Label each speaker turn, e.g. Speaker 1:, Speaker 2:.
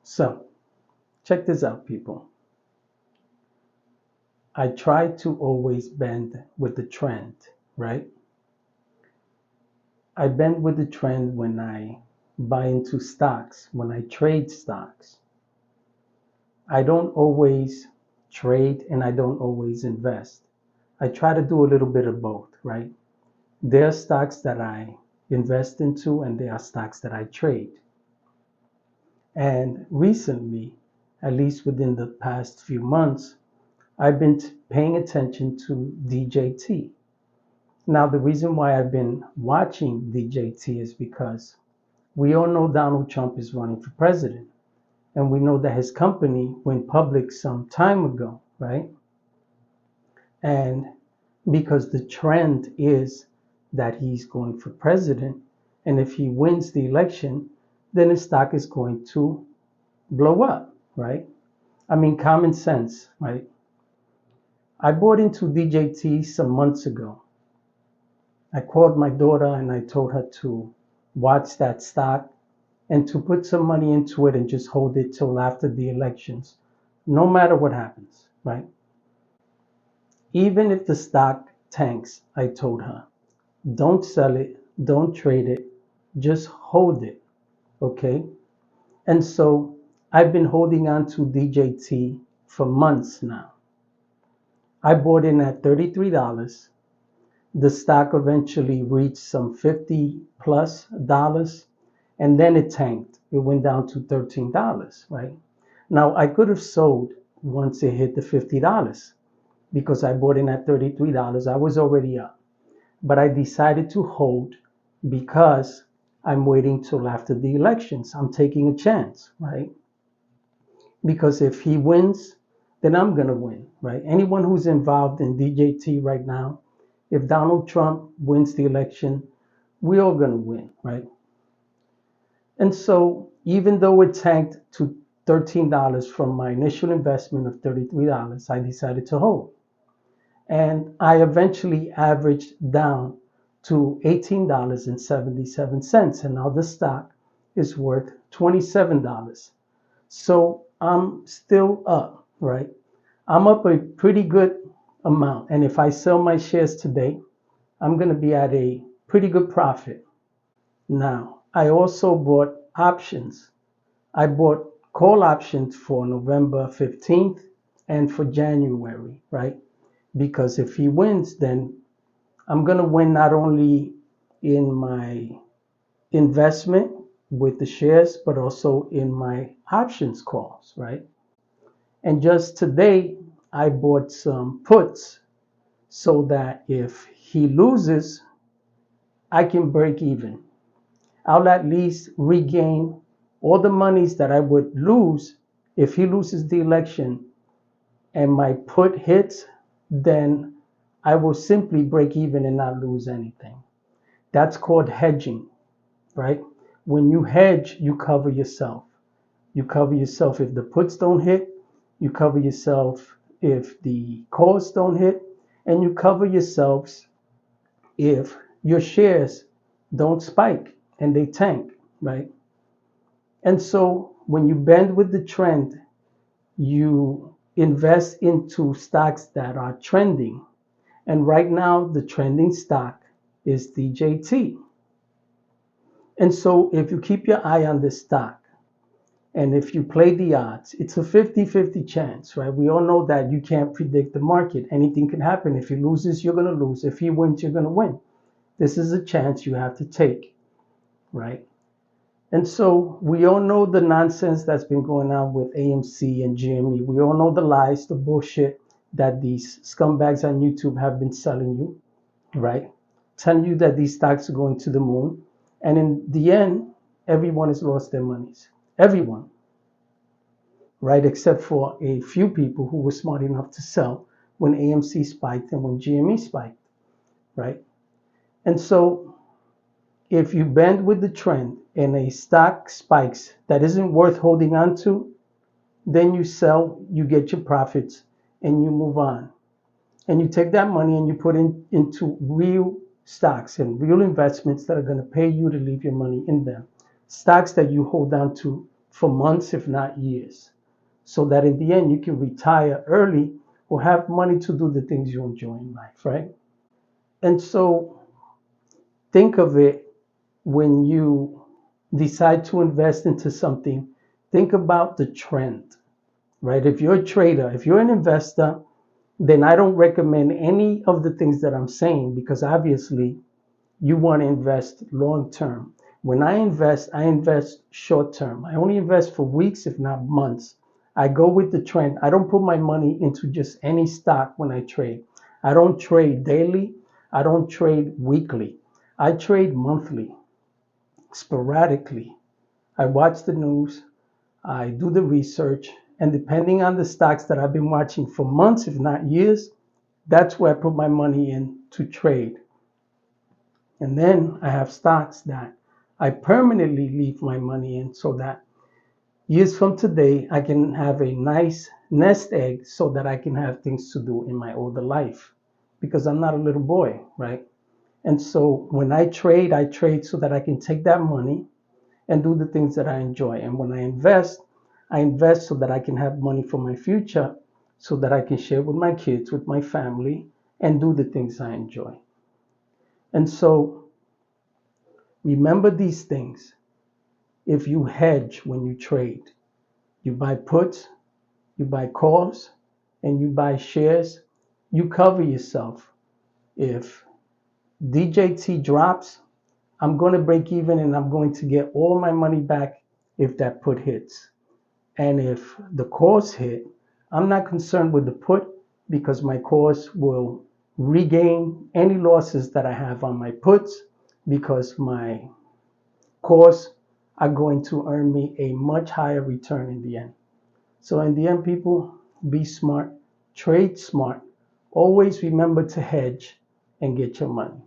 Speaker 1: So check this out, people. I try to always bend with the trend, right? I bend with the trend when I buy into stocks, when I trade stocks. I don't always trade and I don't always invest. I try to do a little bit of both, right? There are stocks that I invest into and there are stocks that I trade. And recently, at least within the past few months, I've been paying attention to DJT. Now, the reason why I've been watching DJT is because we all know Donald Trump is running for president. And we know that his company went public some time ago, right? And because the trend is that he's going for president, and if he wins the election, then his stock is going to blow up, right? I mean, common sense, right? I bought into DJT some months ago. I called my daughter and I told her to watch that stock and to put some money into it and just hold it till after the elections, no matter what happens, right? Even if the stock tanks, I told her, don't sell it, don't trade it, just hold it, okay? And so I've been holding on to DJT for months now. I bought in at $33. The stock eventually reached some 50 plus dollars and then it tanked. It went down to $13, right? Now I could have sold once it hit the $50 because I bought in at $33. I was already up. But I decided to hold because I'm waiting till after the elections. I'm taking a chance, right? Because if he wins, then I'm going to win, right? Anyone who's involved in DJT right now, if Donald Trump wins the election, we're all going to win, right? And so even though it tanked to $13 from my initial investment of $33, I decided to hold. And I eventually averaged down to $18.77. And now the stock is worth $27. So I'm still up, right? I'm up a pretty good amount. And if I sell my shares today, I'm going to be at a pretty good profit. Now, I also bought options. I bought call options for November 15th and for January, right? Because if he wins, then I'm going to win not only in my investment with the shares, but also in my options calls, right? And just today, I bought some puts so that if he loses, I can break even. I'll at least regain all the monies that I would lose if he loses the election and my put hits, then I will simply break even and not lose anything. That's called hedging, right? When you hedge, you cover yourself. You cover yourself if the puts don't hit, you cover yourself if the calls don't hit, and you cover yourselves if your shares don't spike and they tank, right? And so when you bend with the trend, you invest into stocks that are trending. And right now, the trending stock is DJT. And so if you keep your eye on this stock, and if you play the odds, it's a 50-50 chance, right? We all know that you can't predict the market. Anything can happen. If he loses, you're going to lose. If he wins, you're going to win. This is a chance you have to take, right? And so we all know the nonsense that's been going on with AMC and GME. We all know the lies, the bullshit that these scumbags on YouTube have been selling you, right? Telling you that these stocks are going to the moon. And in the end, everyone has lost their monies. Everyone, right? Except for a few people who were smart enough to sell when AMC spiked and when GME spiked, right? And so if you bend with the trend and a stock spikes that isn't worth holding on to, then you sell, you get your profits, and you move on. And you take that money and you put into real stocks and real investments that are going to pay you to leave your money in them. Stocks that you hold on to for months, if not years, so that in the end you can retire early or have money to do the things you enjoy in life, right? And so think of it when you decide to invest into something, think about the trend, right? If you're a trader, if you're an investor, then I don't recommend any of the things that I'm saying because obviously you want to invest long term. When I invest short term. I only invest for weeks, if not months. I go with the trend. I don't put my money into just any stock when I trade. I don't trade daily. I don't trade weekly. I trade monthly, sporadically. I watch the news. I do the research. And depending on the stocks that I've been watching for months, if not years, that's where I put my money in to trade. And then I have stocks that I permanently leave my money in so that years from today, I can have a nice nest egg so that I can have things to do in my older life because I'm not a little boy, right? And so when I trade so that I can take that money and do the things that I enjoy. And when I invest so that I can have money for my future so that I can share with my kids, with my family, and do the things I enjoy. And so remember these things. If you hedge when you trade, you buy puts, you buy calls, and you buy shares, you cover yourself. If DJT drops, I'm going to break even and I'm going to get all my money back if that put hits. And if the calls hit, I'm not concerned with the put because my calls will regain any losses that I have on my puts because my calls are going to earn me a much higher return in the end. So in the end, people, be smart, trade smart, always remember to hedge and get your money.